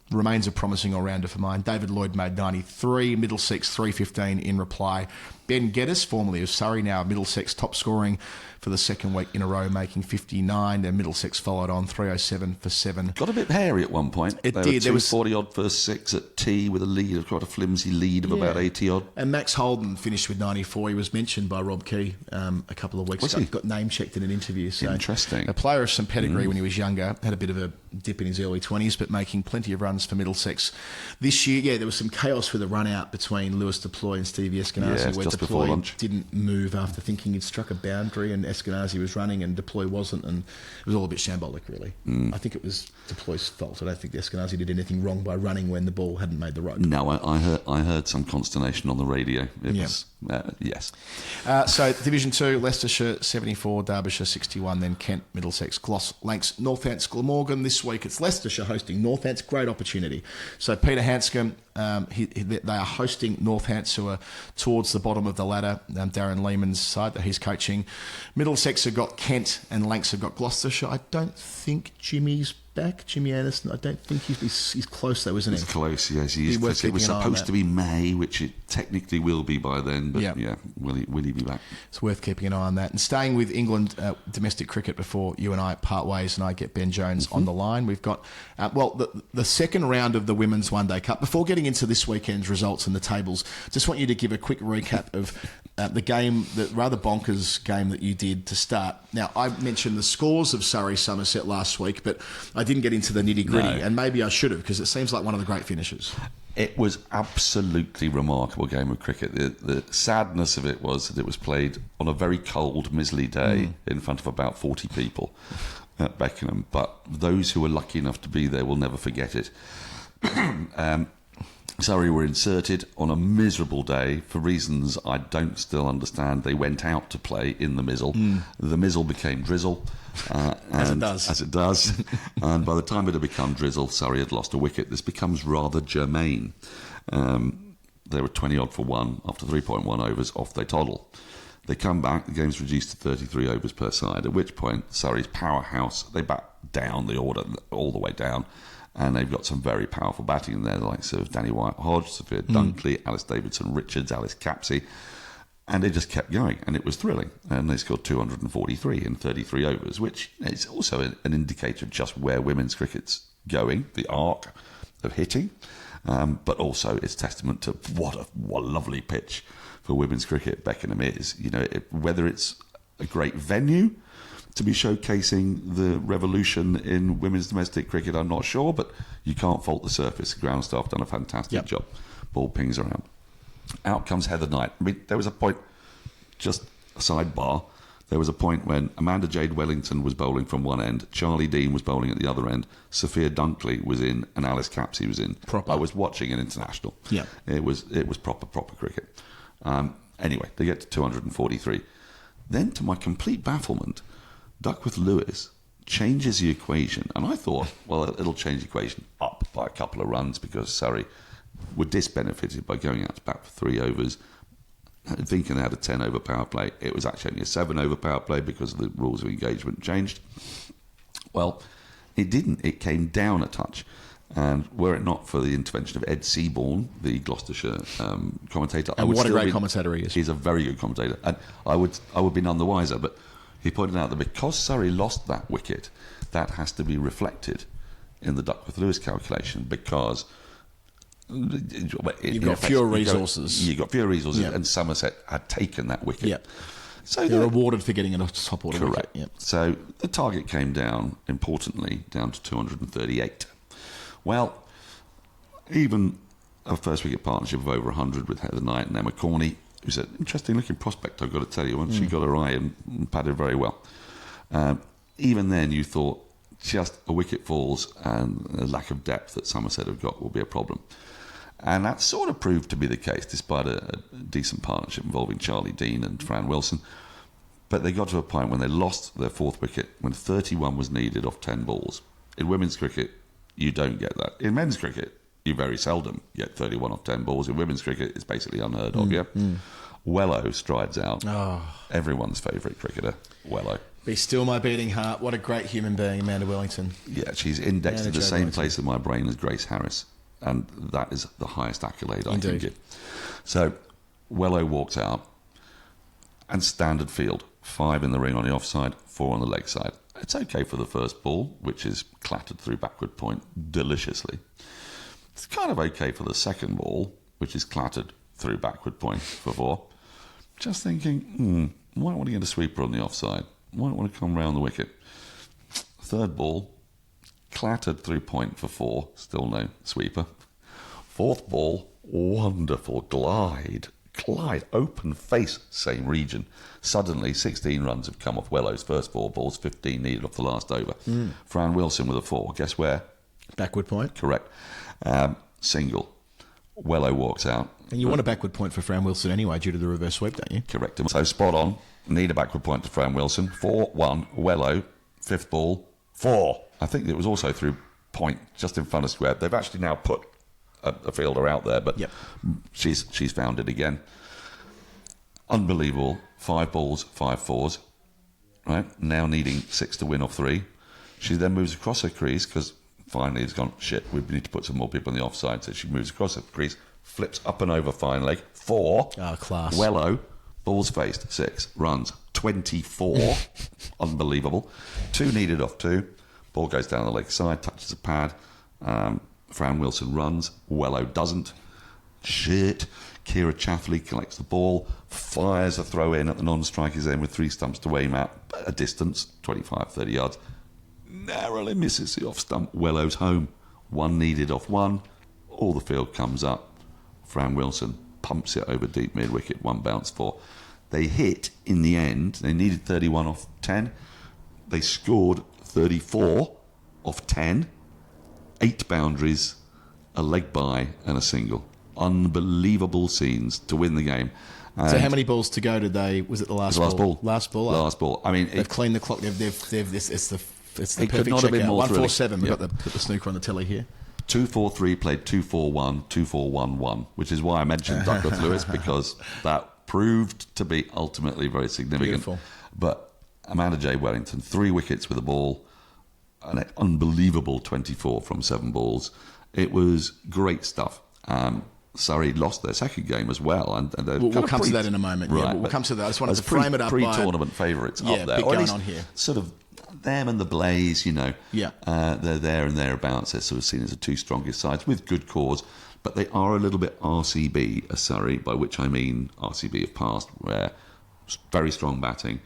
Remains a promising all-rounder for mine. David Lloyd made 93. Middlesex 315 in reply. Ben Geddes, formerly of Surrey, now Middlesex, top scoring for the second week in a row, making 59. And Middlesex followed on 307 for 7. Got a bit hairy at one point. It they did. Were There was 40 odd first 6 at tea with a lead, quite a flimsy lead of about 80 odd. And Max Holden finished with 94. He was mentioned by Rob Key a couple of weeks ago. He? Got name checked in an interview. So interesting. A player of some pedigree when he was younger, had a bit of a dip in his early 20s, but making plenty of runs for Middlesex this year. There was some chaos with a run out between Lewis Deploy and Stevie Eskenazi, where just before Deploy lunch. didn't move after thinking he'd struck a boundary, and Eskenazi was running and Deploy wasn't, and it was all a bit shambolic, really. I think it was Deploy's fault. I don't think Eskenazi did anything wrong by running when the ball hadn't made the rope. No, I heard some consternation on the radio. It was, yes. So Division 2, Leicestershire 74, Derbyshire 61, then Kent, Middlesex, Gloss, Lancs, Northants, Glamorgan. This week it's Leicestershire hosting Northants. Great opportunity. So Peter Hanscom, they are hosting Northants, who are towards the bottom of the ladder. Darren Lehman's side that he's coaching. Middlesex have got Kent and Lancs have got Gloucestershire. I don't think Jimmy's back. Jimmy Anderson, I don't think he's close though, isn't he? He's close, yes. He is. Worth It was keeping an eye on supposed that. to be May, which it technically will be by then, but will he be back? It's worth keeping an eye on that. And staying with England domestic cricket before you and I part ways and I get Ben Jones on the line, we've got, the second round of the Women's One Day Cup. Before getting into this weekend's results and the tables, just want you to give a quick recap of the game, the rather bonkers game that you did to start. Now, I mentioned the scores of Surrey-Somerset last week, but I didn't get into the nitty-gritty, and maybe I should have, because it seems like one of the great finishes. It was absolutely remarkable game of cricket. The sadness of it was that it was played on a very cold, miserly day in front of about 40 people at Beckenham. But those who were lucky enough to be there will never forget it. Surrey were inserted on a miserable day for reasons I don't still understand. They went out to play in the mizzle. The mizzle became drizzle. As it does. And by the time it had become drizzle, Surrey had lost a wicket. This becomes rather germane. They were 20 odd for 1 after 3.1 overs, off they toddle. They come back, the game's reduced to 33 overs per side, at which point Surrey's powerhouse, they bat down the order all the way down, and they've got some very powerful batting in there, like sort of Danny White-Hodge, Sophia Dunkley, Alice Davidson-Richards, Alice Capsey, and they just kept going, and it was thrilling. And they scored 243 in 33 overs, which is also an indicator of just where women's cricket's going, the arc of hitting, but also it's testament to what a lovely pitch for women's cricket Beckenham is. You know, whether it's a great venue to be showcasing the revolution in women's domestic cricket, I'm not sure, but you can't fault the surface. The ground staff done a fantastic job. Ball pings around. Out comes Heather Knight. I mean, there was a point, just a sidebar, there was a point when Amanda Jade Wellington was bowling from one end, Charlie Dean was bowling at the other end, Sophia Dunkley was in, and Alice Capsey was in. Proper. I was watching an international. Yeah. It was proper cricket. Anyway, they get to 243. Then, to my complete bafflement, Duckworth Lewis changes the equation, and I thought, well, it'll change the equation up by a couple of runs because Surrey were disbenefited by going out to bat for 3 overs, thinking they had a 10 over power play. It was actually only a 7 over power play because the rules of engagement changed. Well, it didn't. It came down a touch. And were it not for the intervention of Ed Seaborn, the Gloucestershire commentator, And what a great commentator he is. He's a very good commentator, and I would be none the wiser. But he pointed out that because Surrey lost that wicket, that has to be reflected in the Duckworth Lewis calculation because you've got fewer resources. You've got fewer resources, and Somerset had taken that wicket. Yeah. So they're rewarded for getting a top order wicket. Correct. Yep. So the target came down, importantly, down to 238. Well, even a first wicket partnership of over 100 with Heather Knight and Emma Corney, who's an interesting looking prospect, I've got to tell you. Once she got her eye and padded very well. Even then, you thought just a wicket falls and a lack of depth that Somerset have got will be a problem. And that sort of proved to be the case, despite a decent partnership involving Charlie Dean and Fran Wilson. But they got to a point when they lost their fourth wicket when 31 was needed off 10 balls. In women's cricket, you don't get that. In men's cricket, you very seldom get 31 off 10 balls. In women's cricket, it's basically unheard of, yeah? Wello strides out. Oh. Everyone's favourite cricketer, Wello. Be still my beating heart. What a great human being, Amanda Wellington. Yeah, she's indexed to the same place in my brain as Grace Harris. And that is the highest accolade I can give. So, Wello walks out, and standard field. 5 in the ring on the offside, 4 on the leg side. It's okay for the first ball, which is clattered through backward point deliciously. It's kind of okay for the second ball, which is clattered through backward point for 4. Just thinking, might want to get a sweeper on the offside. Might want to come round the wicket. Third ball, clattered through point for 4. Still no sweeper. Fourth ball, wonderful glide, open face, same region. Suddenly, 16 runs have come off Wello's first 4 balls, 15 needed off the last over. Fran Wilson with a 4. Guess where? Backward point. Correct. Single. Wello walks out. And you want a backward point for Fran Wilson anyway, due to the reverse sweep, don't you? Correct. So spot on. Need a backward point to Fran Wilson. 4-1. Wello. Fifth ball. 4. I think it was also through point just in front of square. They've actually now put a fielder out there, but she's found it again. Unbelievable. 5 balls, 5 fours. Right? Now needing 6 to win off 3. She then moves across her crease because finally it's gone, shit, we need to put some more people on the offside. So she moves across her crease, flips up and over fine leg. 4. Oh, class. Wello, balls faced, 6. Runs, 24. Unbelievable. 2 needed off 2. Ball goes down the leg side, touches a pad. Fran Wilson runs. Wello doesn't. Shit. Kira Chaffley collects the ball, fires a throw in at the non-striker's end with 3 stumps to aim at a distance, 25, 30 yards. Narrowly misses the off stump. Wello's home. 1 needed off 1. All the field comes up. Fran Wilson pumps it over deep mid-wicket. 1 bounce 4. They hit in the end. They needed 31 off 10. They scored 34 off 10. 8 boundaries, a leg bye and a single. Unbelievable scenes to win the game. So how many balls to go did they? Was it the last ball? Last ball. I mean, they've cleaned the clock. It's the perfect it could not have been more 147. We've got the snooker on the telly here. 2-4-3 played 2-4-1, 2-4-1-1, which is why I mentioned Duckworth Lewis, because that proved to be ultimately very significant. Beautiful. But Amanda J. Wellington, 3 wickets with a ball, an unbelievable 24 from 7 balls. It was great stuff. Surrey lost their second game as well, and we'll come to that in a moment. Right, yeah, we'll come to that. I just wanted to frame it up. Pre-tournament favourites up there, big or at going least on here. Sort of them and the Blaze, you know. Yeah, they're there and thereabouts. They're sort of seen as the 2 strongest sides with good cause, but they are a little bit RCB as Surrey, by which I mean RCB of past, where very strong batting,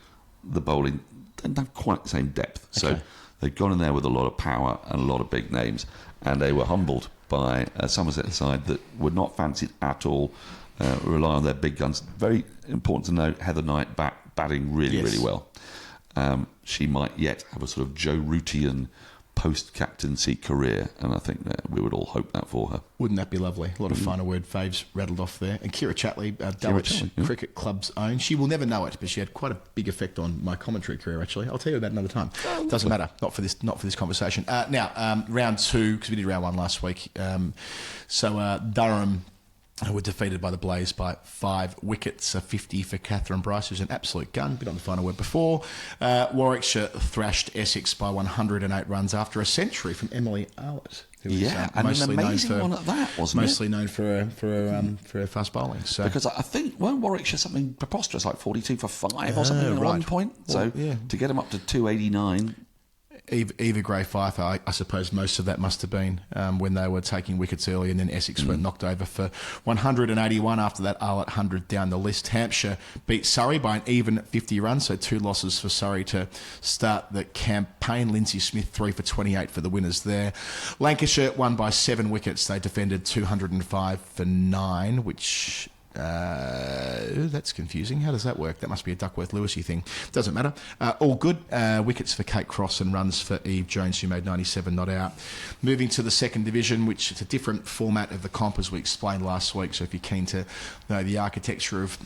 the bowling don't have quite the same depth. So they've gone in there with a lot of power and a lot of big names, and they were humbled by a Somerset side that were not fancied at all, rely on their big guns. Very important to note, Heather Knight batting really well. She might yet have a sort of Joe Rutian post-captaincy career, and I think that we would all hope that for her. Wouldn't that be lovely? A lot of final word faves rattled off there. And Kira Chatley, Dulwich Cricket Club's own. She will never know it, but she had quite a big effect on my commentary career, actually. I'll tell you about it another time. Doesn't matter. Not for this conversation. Now, round 2, because we did round 1 last week. Durham were defeated by the Blaze by 5 wickets, a 50 for Catherine Bryce, who's an absolute gun, been on the final word before. Warwickshire thrashed Essex by 108 runs after a century from Emily Arlett, who was and an amazing one at that, wasn't mostly known for her fast bowling. So because I think weren't Warwickshire something preposterous like 42 for 5 or something at one point. So to get them up to 289. Eva Gray Pfeiffer, I suppose most of that must have been when they were taking wickets early, and then Essex were knocked over for 181 after that Arlett 100 down the list. Hampshire beat Surrey by an even 50 runs, so 2 losses for Surrey to start the campaign. Lindsay Smith 3 for 28 for the winners there. Lancashire won by 7 wickets. They defended 205 for 9, which That's confusing. How does that work? That must be a Duckworth-Lewisy thing. Doesn't matter. All good. Wickets for Kate Cross and runs for Eve Jones, who made 97 not out. Moving to the second division, which is a different format of the comp as we explained last week. So if you're keen to know the architecture of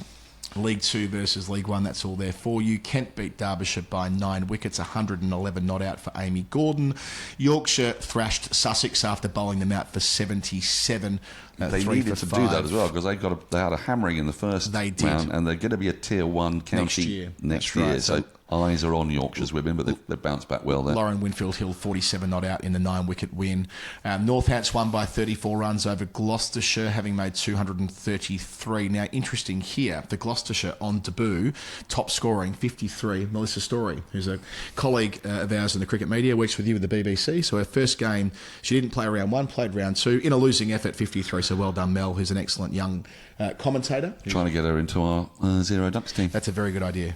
League 2 versus League 1, that's all there for you. Kent beat Derbyshire by 9 wickets, 111 not out for Amy Gordon. Yorkshire thrashed Sussex after bowling them out for 77. They needed to do that as well because they had a hammering in the first round, and they're going to be a Tier 1 county next year. Right. So eyes are on Yorkshire's women, but they've bounced back well there. Lauren Winfield-Hill, 47 not out in the 9-wicket win. Northants won by 34 runs over Gloucestershire, having made 233. Now, interesting here, the Gloucestershire on debut, top scoring, 53, Melissa Story, who's a colleague of ours in the cricket media, works with you with the BBC. So her first game, she didn't play round 1, played round 2, in a losing effort, 53. So well done, Mel, who's an excellent young commentator. Trying to get her into our Zero Ducks team. That's a very good idea.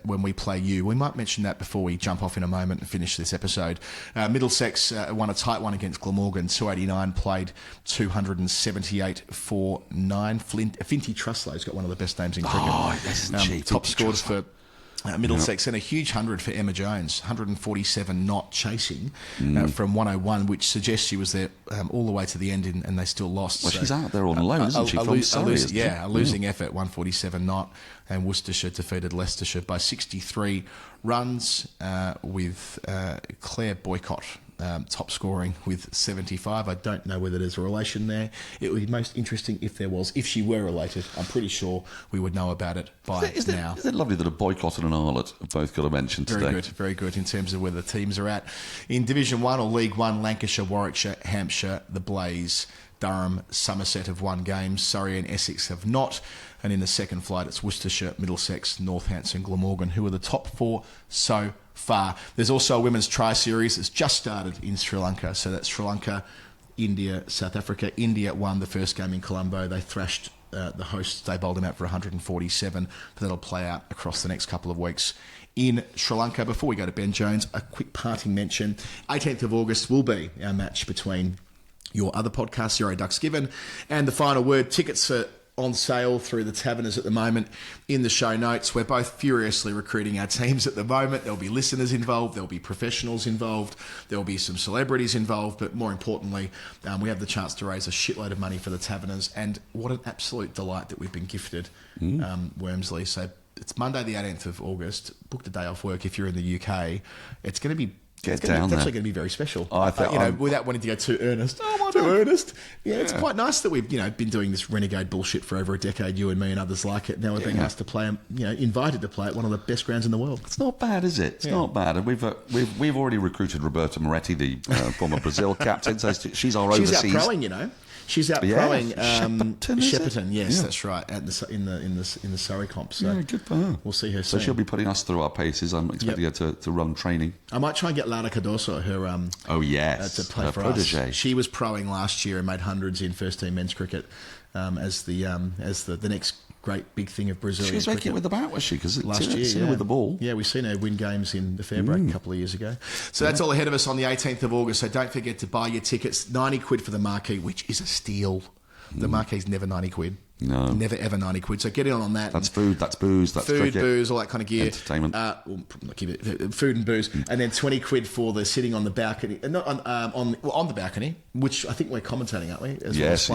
When we play you, we might mention that before we jump off in a moment and finish this episode. Middlesex won a tight one against Glamorgan, 289, played 278 for 9. Finty Truslow's got one of the best names in cricket. Oh, that's cheap. Top scores for Middlesex, and a huge 100 for Emma Jones, 147 not chasing from 101, which suggests she was there all the way to the end, and they still lost. Well, so, she's out there on loan, isn't she? From Surrey, a losing effort, 147 not, and Worcestershire defeated Leicestershire by 63 runs with Claire Boycott top scoring with 75. I don't know whether there's a relation there. It would be most interesting if there was. If she were related, I'm pretty sure we would know about it by now. Isn't it lovely that a Boycott and an Arlott have both got a mention today? Very good in terms of where the teams are at. In Division 1 or League 1, Lancashire, Warwickshire, Hampshire, the Blaze, Durham, Somerset have won games. Surrey and Essex have not. And in the second flight, it's Worcestershire, Middlesex, Northants and Glamorgan, who are the top 4 so far. There's also a women's try series that's just started in Sri Lanka. So that's Sri Lanka, India, South Africa. India won the first game in Colombo. They thrashed the hosts. They bowled them out for 147. But that'll play out across the next couple of weeks in Sri Lanka. Before we go to Ben Jones, a quick parting mention. 18th of August will be our match between your other podcast, Zero Ducks Given, and The Final Word. Tickets are on sale through the Taverners at the moment in the show notes. We're both furiously recruiting our teams at the moment. There'll be listeners involved, there'll be professionals involved, there'll be some celebrities involved, but more importantly, we have the chance to raise a shitload of money for the Taverners, and what an absolute delight that we've been gifted, Wormsley. So it's Monday the 18th of August. Book the day off work if you're in the UK. It's going to be It's actually going to be very special. Without wanting to go too earnest. Yeah, it's quite nice that we've been doing this renegade bullshit for over a decade. You and me and others like it. Now we're being asked to play, invited to play at one of the best grounds in the world. It's not bad, is it? It's not bad. And we've already recruited Roberta Moretti, the former Brazil captain. So she's our overseas. She's out proing, She's out proing Shepperton. Yes, that's right. In the Surrey comp. So good for her. We'll see her soon. So she'll be putting us through our paces. I'm expecting her to run training. I might try and get Lara Cardoso, her to play for protege. us. She was proing last year and made hundreds in first team men's cricket as the next great big thing of Brazilian cricket. She was making it with the bat, was she? Because last year, with the ball. Yeah, we've seen her win games in the Fairbreak a couple of years ago. So that's all ahead of us on the 18th of August. So don't forget to buy your tickets. 90 quid for the marquee, which is a steal. The marquee's never 90 quid. No. Never, ever 90 quid. So get in on that. That's food, that's booze, that's food, cricket. Booze, all that kind of gear. Entertainment. Food and booze. And then 20 quid for the sitting on the balcony. Not on the balcony, which I think we're commentating, aren't we? Yes.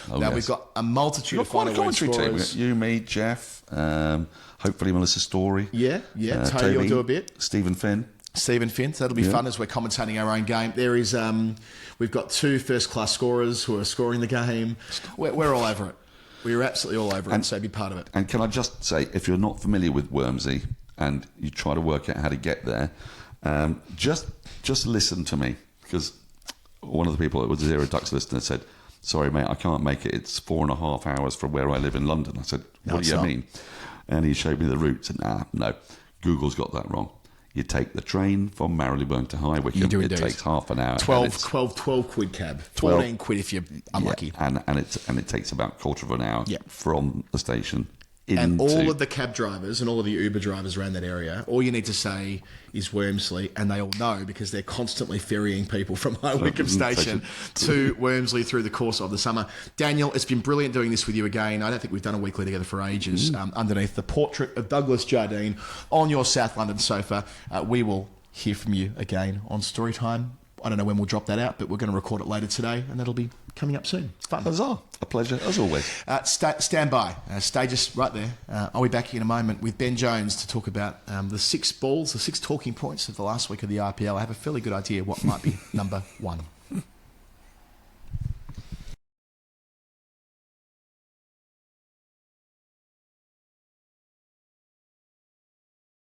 Now we've got a multitude of final word scorers. You, me, Jeff, hopefully Melissa Story. Yeah. Toby will do a bit. Stephen Finn. So that'll be fun as we're commentating our own game. There is, we've got 2 first-class scorers who are scoring the game. We're all over it. We're absolutely all over it, so be part of it. And can I just say, if you're not familiar with Wormsley and you try to work out how to get there, just listen to me, because one of the people that was a Zero Ducks listener said, "Sorry, mate, I can't make it. It's 4.5 hours from where I live in London." I said, "What do you mean?" And he showed me the routes, and no, Google's got that wrong. You take the train from Marylebone to High Wycombe. It takes half an hour. 12 quid cab. 14 quid if you're unlucky. And it takes about a quarter of an hour from the station And all of the cab drivers and all of the Uber drivers around that area, all you need to say is Wormsley, and they all know because they're constantly ferrying people from High Wycombe Station to Wormsley through the course of the summer. Daniel, it's been brilliant doing this with you again. I don't think we've done a weekly together for ages. Underneath the portrait of Douglas Jardine on your South London sofa, we will hear from you again on Storytime. I don't know when we'll drop that out, but we're going to record it later today, and that'll be coming up soon. Fun. Huzzah. A pleasure, as always. Stand by. Stay just right there. I'll be back in a moment with Ben Jones to talk about the 6 balls, the 6 talking points of the last week of the IPL. I have a fairly good idea what might be number 1.